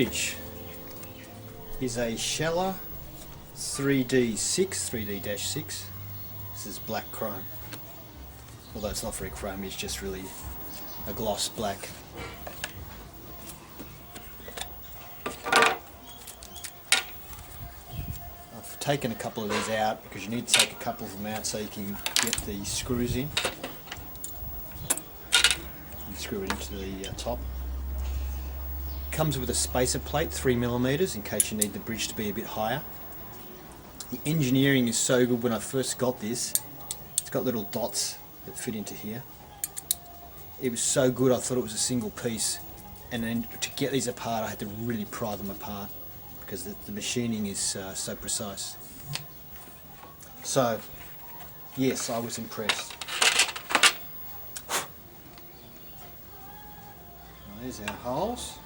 bridge is a Sheller 3D-6. This is black chrome. Although it's not very chrome, it's just really a gloss black. I've taken a couple of these out because you need to take a couple of them out so you can get the screws in. You screw it into the top. Comes with a spacer plate, 3mm, in case you need the bridge to be a bit higher. The engineering is so good. When I first got this, it's got little dots that fit into here. It was so good I thought it was a single piece, and then to get these apart I had to really pry them apart because the machining is so precise. So yes, I was impressed. There's our holes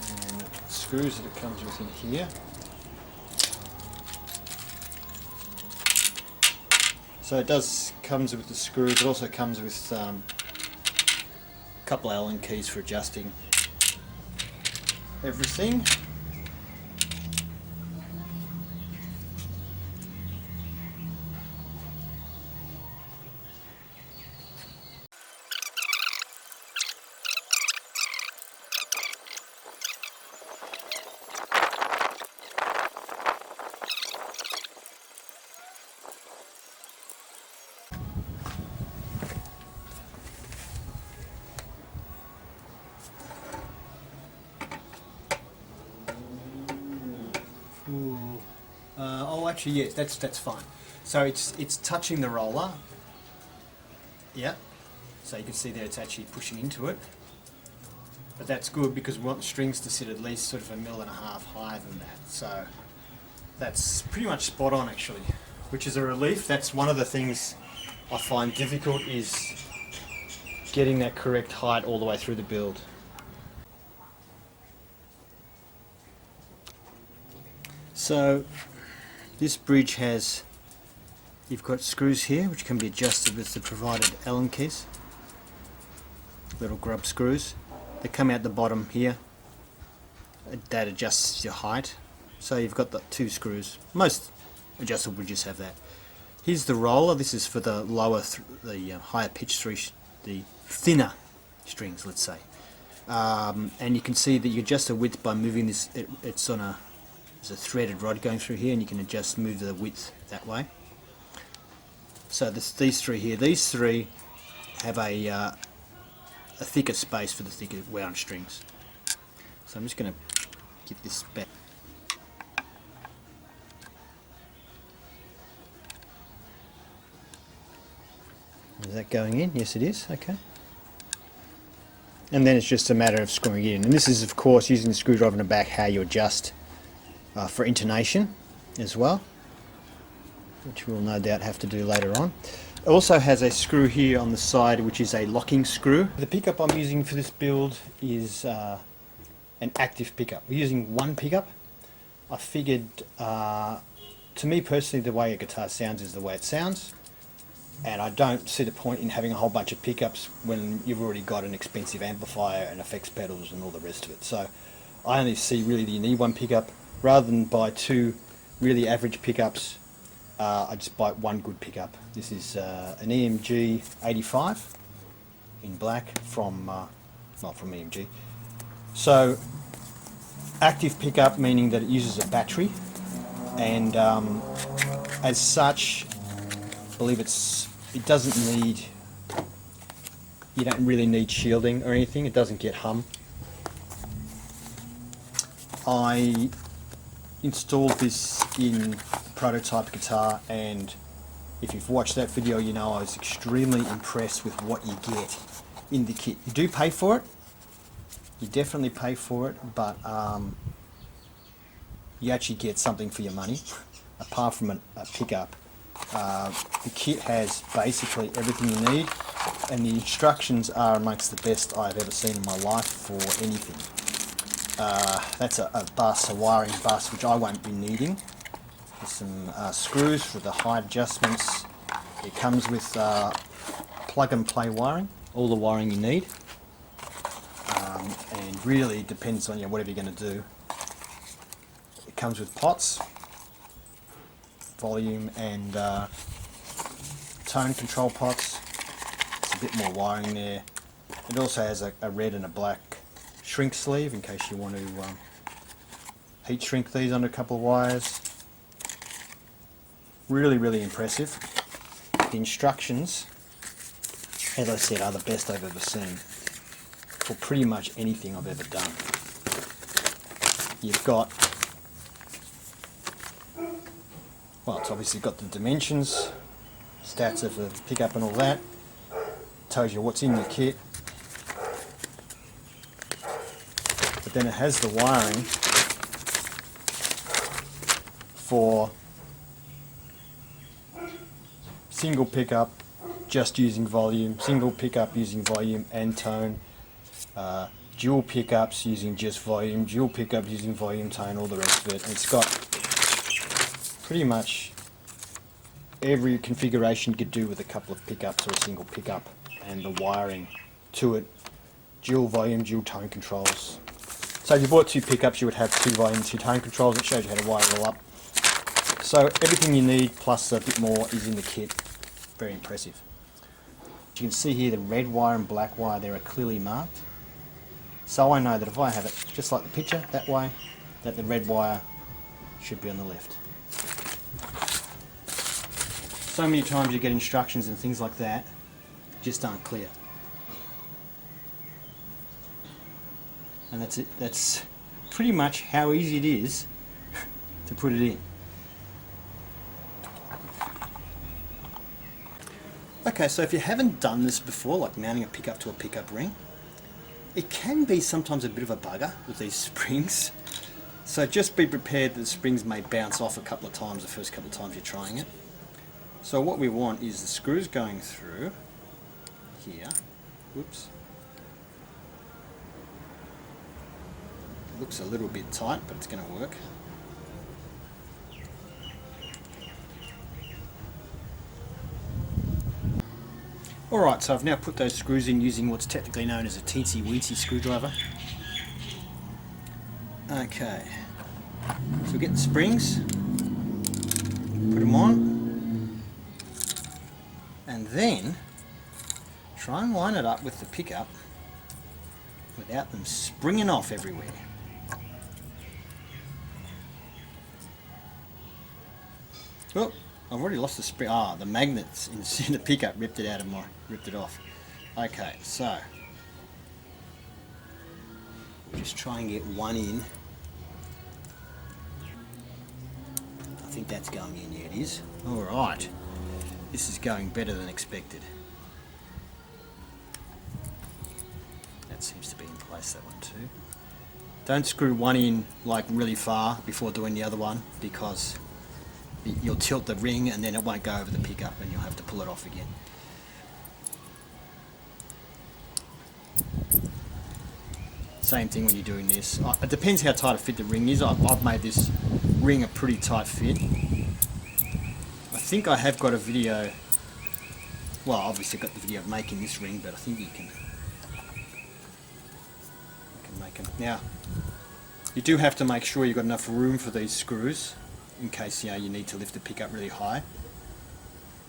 and screws that it comes with in here. So it comes with the screws. It also comes with a couple of Allen keys for adjusting everything. Oh, actually, yes, that's fine. So it's touching the roller. Yeah. So you can see there it's actually pushing into it. But that's good because we want the strings to sit at least sort of 1.5 mm higher than that. So that's pretty much spot on actually, which is a relief. That's one of the things I find difficult, is getting that correct height all the way through the build. So this bridge has, you've got screws here which can be adjusted with the provided Allen keys, little grub screws. They come out the bottom here, that adjusts your height. So you've got the 2 screws. Most adjustable bridges have that. Here's the roller. This is for the lower, higher pitch the thinner strings, let's say. And you can see that you adjust the width by moving this. It's on there's a threaded rod going through here, and you can move the width that way. So these 3 here, these 3 have a thicker space for the thicker wound strings. So I'm just going to get this back. Is that going in? Yes, it is. Okay. And then it's just a matter of screwing it in. And this is, of course, using the screwdriver in the back, how you adjust for intonation as well, which we'll no doubt have to do later on. It also has a screw here on the side which is a locking screw. The pickup I'm using for this build is an active pickup. We're using one pickup. I figured, to me personally, the way a guitar sounds is the way it sounds, and I don't see the point in having a whole bunch of pickups when you've already got an expensive amplifier and effects pedals and all the rest of it. So I only see really that you need one pickup. Rather than buy 2 really average pickups, I just buy one good pickup. This is an EMG 85 in black from, not from EMG. So active pickup meaning that it uses a battery, and as such, I believe it doesn't need, you don't really need shielding or anything. It doesn't get hum. I installed this in prototype guitar, and if you've watched that video, you know I was extremely impressed with what you get in the kit. You do pay for it, you definitely pay for it, but you actually get something for your money apart from a pickup. The kit has basically everything you need, and the instructions are amongst the best I've ever seen in my life for anything. That's a bus, a wiring bus, which I won't be needing. There's some screws for the height adjustments. It comes with plug and play wiring, all the wiring you need. And really depends on whatever you're going to do. It comes with pots, volume and tone control pots. It's a bit more wiring there. It also has a red and a black shrink sleeve in case you want to heat shrink these under a couple of wires. Really, really impressive. The instructions, as I said, are the best I've ever seen for pretty much anything I've ever done. You've got, well, it's obviously got the dimensions, stats of the pickup and all that. Tells you what's in your kit. But then it has the wiring for single pickup just using volume, single pickup using volume and tone, dual pickups using just volume, dual pickup using volume, tone, all the rest of it. And it's got pretty much every configuration you could do with a couple of pickups or a single pickup, and the wiring to it, dual volume, dual tone controls. So if you bought two pickups, you would have two volume, two tone controls. It shows you how to wire it all up. So everything you need plus a bit more is in the kit. Very impressive. You can see here the red wire and black wire there are clearly marked. So I know that if I have it just like the picture, that way, that the red wire should be on the left. So many times you get instructions and things like that just aren't clear. And that's it. That's pretty much how easy it is to put it in. Okay, so if you haven't done this before, like mounting a pickup to a pickup ring, it can be sometimes a bit of a bugger with these springs. So just be prepared that the springs may bounce off a couple of times the first couple of times you're trying it. So what we want is the screws going through here. Whoops. It looks a little bit tight, but it's going to work. Alright, so I've now put those screws in using what's technically known as a teensy-weensy screwdriver. Okay, so we get the springs, put them on, and then try and line it up with the pickup without them springing off everywhere. Oh, I've already lost the spring. Ah, the magnets in the pickup ripped it off. Okay, so we'll just try and get one in. I think that's going in. Yeah, it is. All right, this is going better than expected. That seems to be in place. That one too. Don't screw one in like really far before doing the other one, because you'll tilt the ring and then it won't go over the pickup and you'll have to pull it off again. Same thing when you're doing this. It depends how tight a fit the ring is. I've made this ring a pretty tight fit. I think I have got a video, well, obviously I've got the video of making this ring, but I think you can make them. Now, you do have to make sure you've got enough room for these screws in case you need to lift the pickup really high.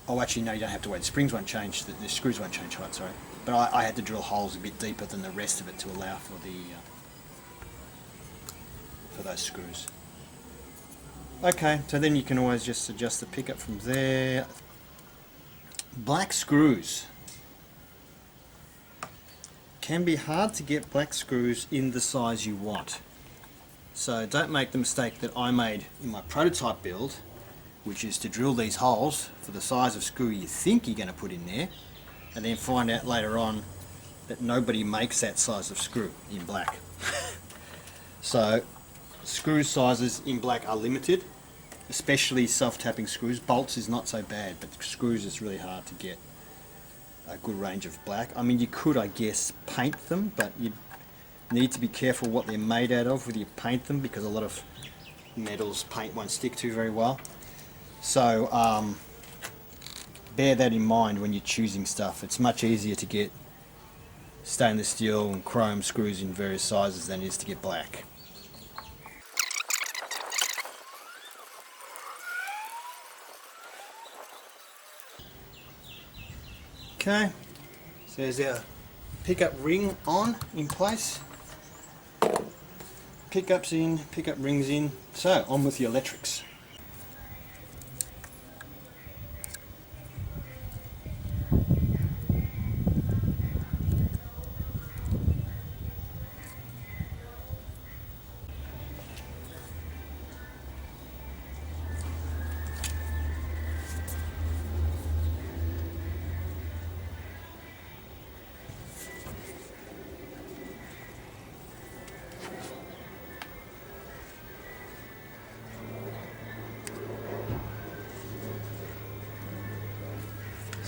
Oh, actually no, you don't have to wait. The springs won't change, the screws won't change height, sorry. But I had to drill holes a bit deeper than the rest of it to allow for the for those screws. Okay, so then you can always just adjust the pickup from there. Black screws. Can be hard to get black screws in the size you want. So don't make the mistake that I made in my prototype build, which is to drill these holes for the size of screw you think you're going to put in there, and then find out later on that nobody makes that size of screw in black. So screw sizes in black are limited, especially self-tapping screws. Bolts is not so bad, but screws is really hard to get a good range of black. I mean, you could, I guess, paint them, but you'd need to be careful what they're made out of whether you paint them, because a lot of metals paint won't stick to very well. So bear that in mind when you're choosing stuff. It's much easier to get stainless steel and chrome screws in various sizes than it is to get black. Okay, so there's our pickup ring in place. Pickups in, pickup rings in. So on with the electrics.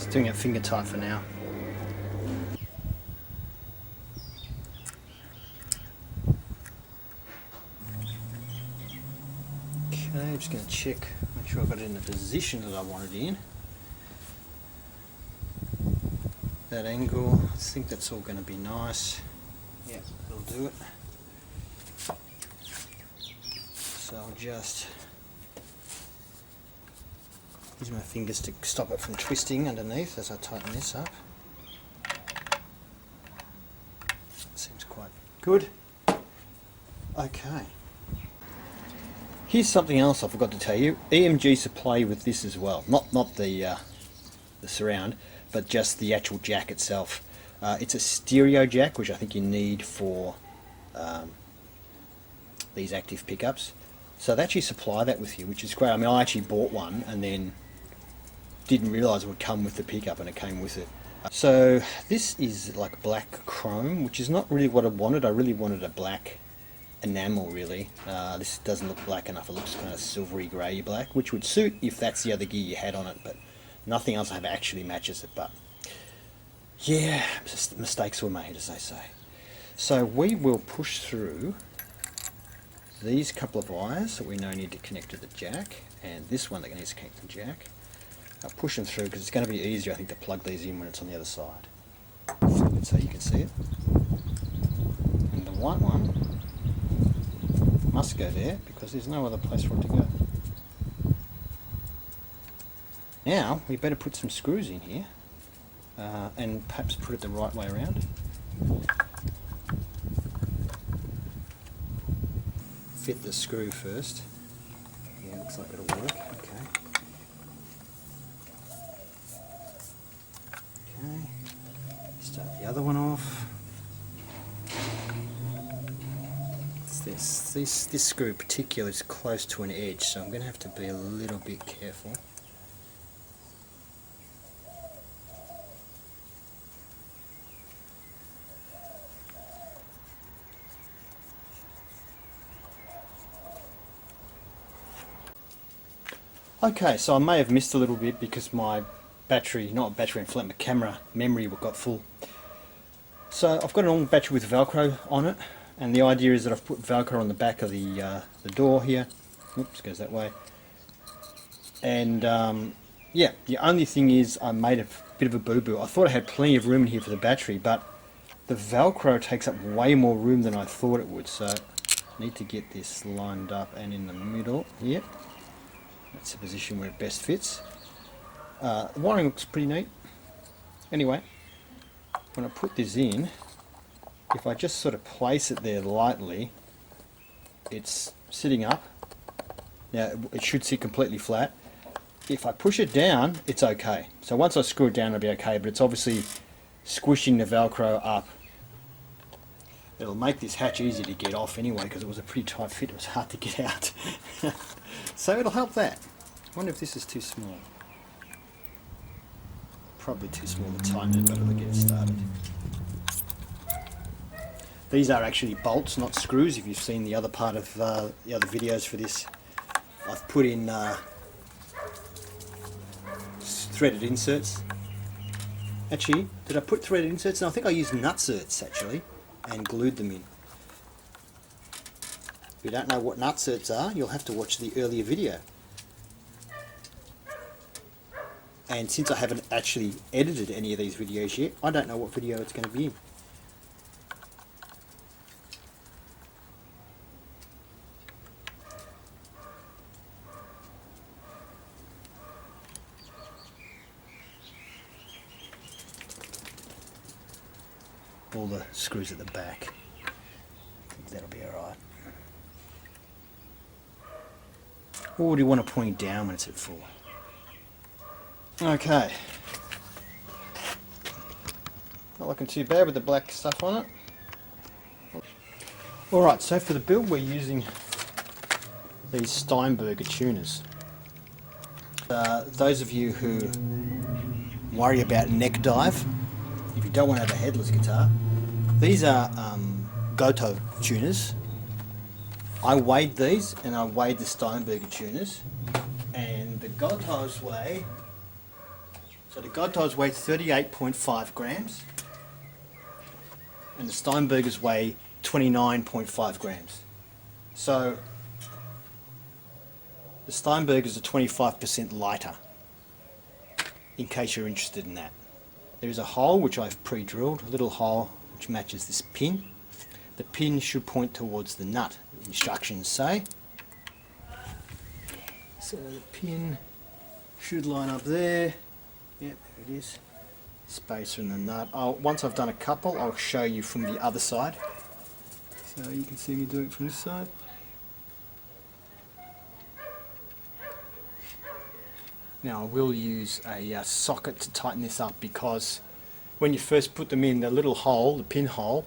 Just doing it finger tight for now. Okay, I'm just going to check, make sure I've got it in the position that I want it in. That angle, I think that's all going to be nice. Yeah, that'll do it. So I'll just use my fingers to stop it from twisting underneath as I tighten this up. Seems quite good. Okay. Here's something else I forgot to tell you. EMG supply with this as well. Not the surround, but just the actual jack itself. It's a stereo jack, which I think you need for these active pickups. So they actually supply that with you, which is great. I mean, I actually bought one and then didn't realise it would come with the pickup, and it came with it. So this is like black chrome, which is not really what I wanted. I really wanted a black enamel, really. This doesn't look black enough. It looks kind of silvery grey black, which would suit if that's the other gear you had on it, but nothing else I have actually matches it. But yeah, mistakes were made, as they say. So we will push through these couple of wires that we know need to connect to the jack, and this one that needs to connect to the jack. I'll push them through because it's going to be easier, I think, to plug these in when it's on the other side. Flip it so you can see it. And the white one must go there because there's no other place for it to go. Now we better put some screws in here and perhaps put it the right way around. Fit the screw first. Yeah, looks like it'll work. Okay. Okay. Start the other one off. This screw in particular is close to an edge, so I'm going to have to be a little bit careful. Okay, so I may have missed a little bit because my battery, not battery and flat, my camera memory got full. So I've got an normal battery with Velcro on it, and the idea is that I've put Velcro on the back of the door here. Oops, goes that way. And yeah, the only thing is I made a bit of a boo-boo. I thought I had plenty of room in here for the battery, but the Velcro takes up way more room than I thought it would. So I need to get this lined up and in the middle here. That's the position where it best fits. The wiring looks pretty neat. Anyway, when I put this in, if I just sort of place it there lightly, it's sitting up. Now it should sit completely flat. If I push it down, it's okay. So once I screw it down, it'll be okay, but it's obviously squishing the Velcro up. It'll make this hatch easy to get off anyway, because it was a pretty tight fit. It was hard to get out. So it'll help that. I wonder if this is too small. Probably too small to tighten it, but it'll get it started. These are actually bolts, not screws. If you've seen the other part of the other videos for this, I've put in threaded inserts. Actually, did I put threaded inserts? No, I think I used nutserts actually and glued them in. If you don't know what nutserts are, you'll have to watch the earlier video. And since I haven't actually edited any of these videos yet, I don't know what video it's going to be in. all the screws at the back. I think that'll be alright. Or do you want to point down when it's at full? Okay. Not looking too bad with the black stuff on it. Alright, so for the build we're using these Steinberger tuners. Those of you who worry about neck dive, if you don't want to have a headless guitar, these are Gotoh tuners. I weighed these and I weighed the Steinberger tuners, and the Gotohs weigh, so the Gotohs weigh 38.5 grams and the Steinbergers weigh 29.5 grams. So the Steinbergers are 25% lighter, in case you're interested in that. There is a hole which I've pre-drilled, a little hole which matches this pin. The pin should point towards the nut, instructions say. So the pin should line up there. Yep, there it is. Spacer and the nut. Once I've done a couple, I'll show you from the other side. So you can see me doing it from this side. Now I will use a socket to tighten this up, because when you first put them in, the little hole, the pin hole,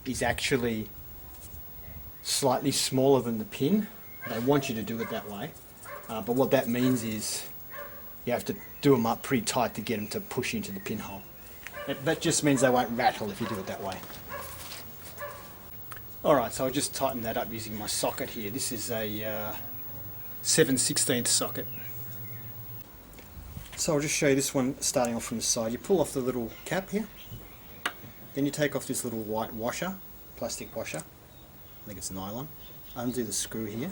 is actually slightly smaller than the pin. They want you to do it that way, but what that means is you have to do them up pretty tight to get them to push into the pinhole. That just means they won't rattle if you do it that way. Alright, so I'll just tighten that up using my socket here. This is a 7/16 socket. So I'll just show you this one starting off from the side. You pull off the little cap here, then you take off this little white washer, plastic washer, I think it's nylon, undo the screw here,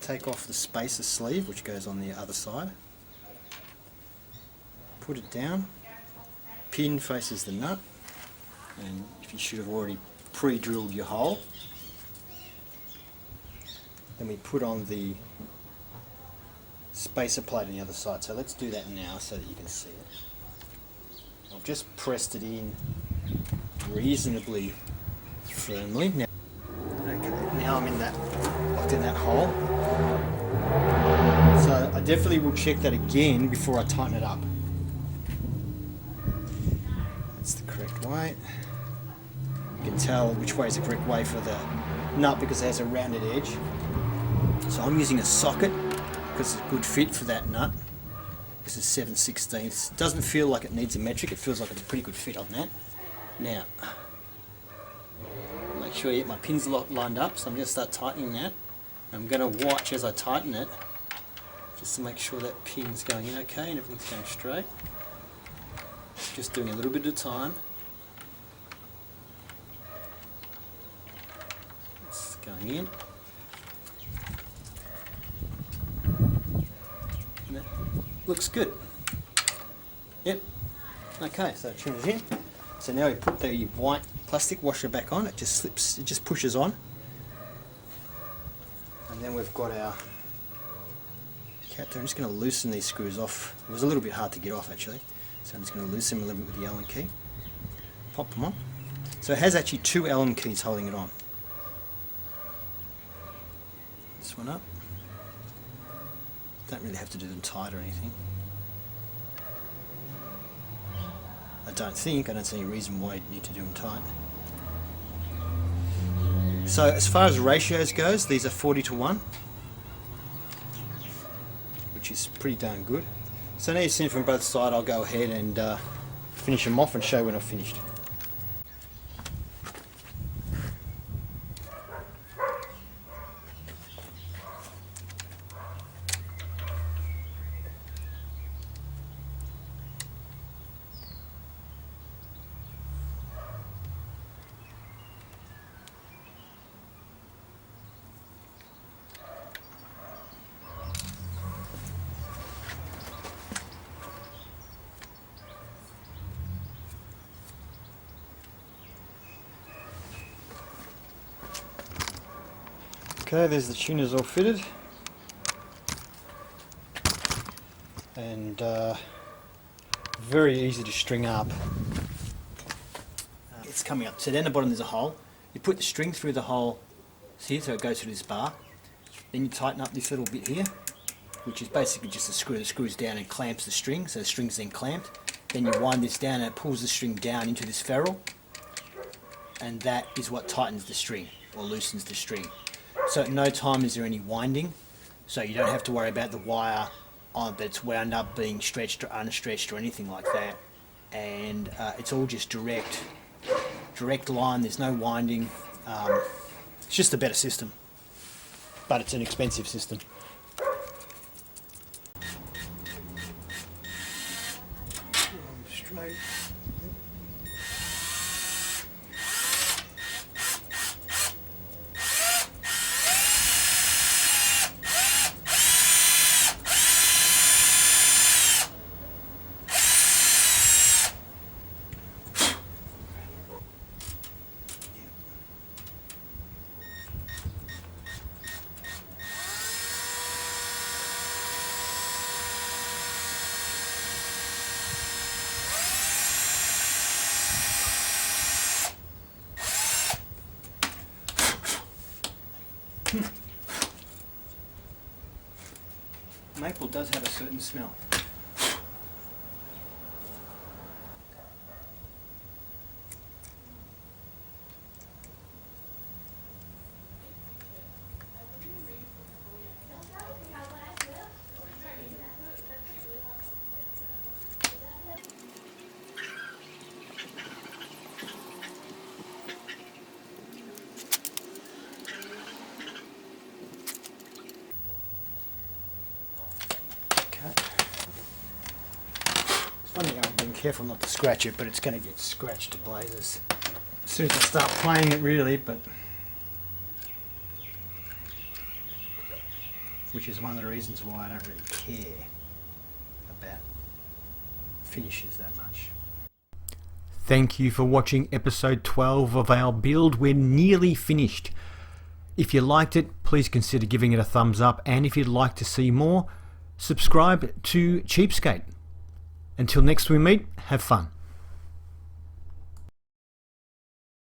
take off the spacer sleeve which goes on the other side, put it down, pin faces the nut, and if you should have already pre-drilled your hole. Then we put on the spacer plate on the other side. So let's do that now so that you can see it. I've just pressed it in reasonably firmly. Now I'm in that, locked in that hole. So I definitely will check that again before I tighten it up. That's the correct way. You can tell which way is the correct way for the nut because it has a rounded edge. So I'm using a socket because it's a good fit for that nut. This is 7/16. It doesn't feel like it needs a metric, it feels like it's a pretty good fit on that. Now, make sure you get my pins lined up, so I'm going to start tightening that. I'm going to watch as I tighten it, just to make sure that pin's going in okay and everything's going straight. Just doing a little bit at a time. It's going in. Looks good. Yep. Okay, so tune is in. So now we put the white plastic washer back on. It just slips, it just pushes on. And then we've got our cap there. I'm just going to loosen these screws off. It was a little bit hard to get off actually. So I'm just going to loosen them a little bit with the Allen key. Pop them on. So it has actually two Allen keys holding it on. This one up. Don't really have to do them tight or anything. I don't see any reason why you need to do them tight. So as far as ratios goes, these are 40:1, which is pretty darn good. So now you've seen from both sides, I'll go ahead and finish them off and show when I've finished. Okay, there's the tuners all fitted, and very easy to string up. It's coming up. So down the bottom there's a hole. You put the string through the hole here so it goes through this bar. Then you tighten up this little bit here, which is basically just a screw that screws down and clamps the string, so the string's then clamped. Then you wind this down and it pulls the string down into this ferrule, and that is what tightens the string or loosens the string. So at no time is there any winding, so you don't have to worry about the wire that's wound up being stretched or unstretched or anything like that. And it's all just direct line, there's no winding. It's just a better system, but it's an expensive system. Straight. Maple does have a certain smell. Funny how I'm being careful not to scratch it, but it's going to get scratched to blazes as soon as I start playing it, really. But which is one of the reasons why I don't really care about finishes that much. Thank you for watching episode 12 of our build. We're nearly finished. If you liked it, please consider giving it a thumbs up, and if you'd like to see more, subscribe to Cheapskate. Until next we meet, have fun.